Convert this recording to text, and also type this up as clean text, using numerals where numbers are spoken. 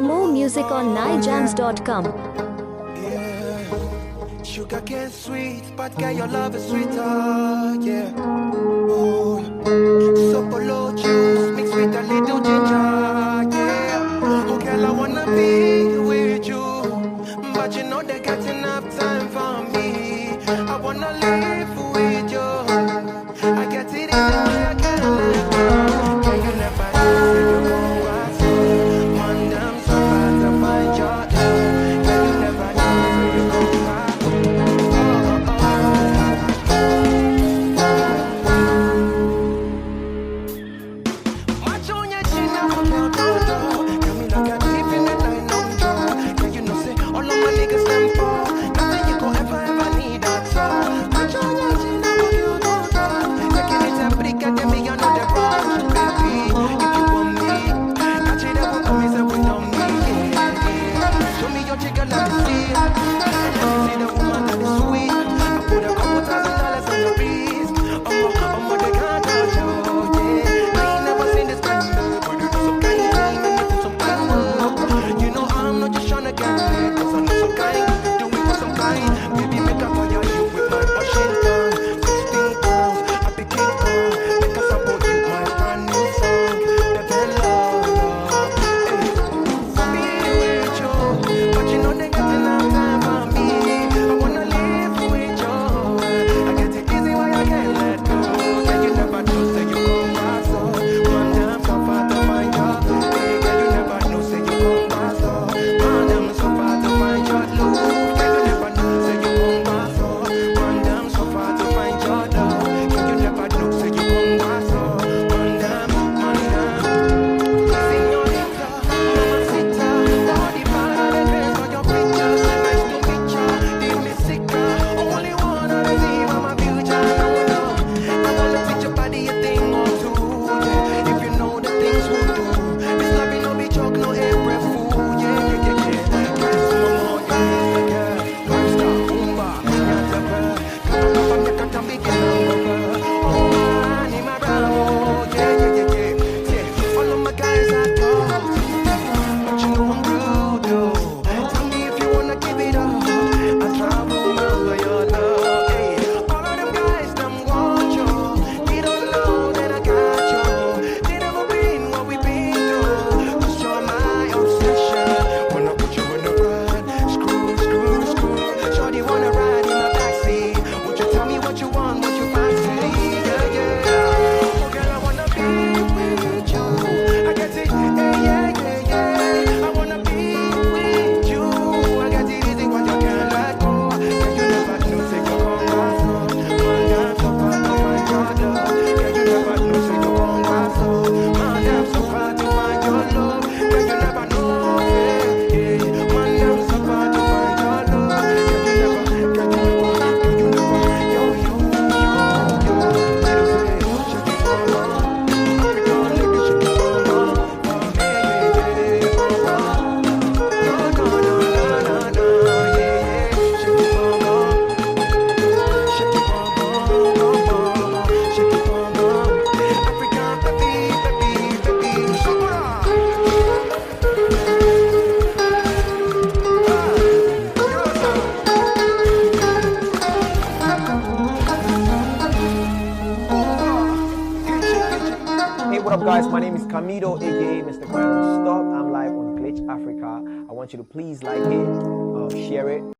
More music on nijams.com. Yeah. Sugarcane sweet, but girl, your love is sweeter. Yeah. Oh. Sopolo juice mixed with a little ginger. Yeah. Oh, girl, I wanna be with you, but you know they got enough time for me. I wanna live with you. I get it in I can't let go. Can you never say you won't want so? Man, I'm so far to find your love. Can you never say you won't want Match on your chin, I'm your daughter. Can me like a thief in the night, no. Can you know say all of my niggas them for nothing you go ever need at all. Match on your chin, I'm your daughter. Taking it and break it, then me I know the rush, baby. If you want me, catch it up and me say we don't need it. Show me your jigger, let me see it. Let me see the woman that is sweet. I put a couple $1,000 on your wrist. Oh, they can't touch you, yeah. I ain't never seen this kind of love, but you do some kind of thing and you do some kind of love. You know I'm not just tryna get laid, 'cause I know some kind, do it for some kind. Baby, make a fire you with my machine gun. 16 girls, I be king girl. Make us about you, my brand new song. Baby, love, hey. Be with you, but you know they got enough time for me. I wanna live with you. I get it easy when I can't let go. Can you never know, say you come back so. Man, I'm so far to find you. Hey, can you never know, say you come back so. Man, I'm so far to find your love. Can you never know, say you come back so. Man, I'm so far to find your love. Can you never know, say you come back so. Man, señorita, mamacita, body part of the dress on your pictures. Nice to meet ya, dime sicker. Only one of the team, I'm a future. I wanna teach your body a thing or two. Yeah. If you know the things we do, this love no be joke, no April fool. Yeah. Yes, mama, yeah. Five star, boomba, nyata girl. Come on, you can't be getting over. Oh man, in my bravo, yeah. All of my guys are tough, but you know I'm rude, though. Tell me if you wanna give it up. I travel miles for your love, hey. All of them guys, them want you. They don't know that I got you. They never been what we been through. 'Cause you're my obsession. Wanna put you in the ride, screw. Shorty wanna ride in my backseat. Would you tell me what you want, what you fancy? Yeah. Oh girl, I wanna be with you. I get it, yeah. I wanna be with you. I get it easy when you can't let go. Can you never know, say you come back so. Man, I'm so far to find your love. Can you never know, say you come back so. Man, I'm so far to find your love. Can you never know, yeah. Man, I'm so far to find your love. Can you never, yo. Shake it for me. African lady, shake it for me. Yeah. No, yeah. Shake it for me. Shake it for me. Shake it for me. African baby, Sugar. Hey, what up, guys? My name is Camidoh, aka Mr. Grind Don't Stop. I'm live on Glitch Africa. I want you to please like it, share it.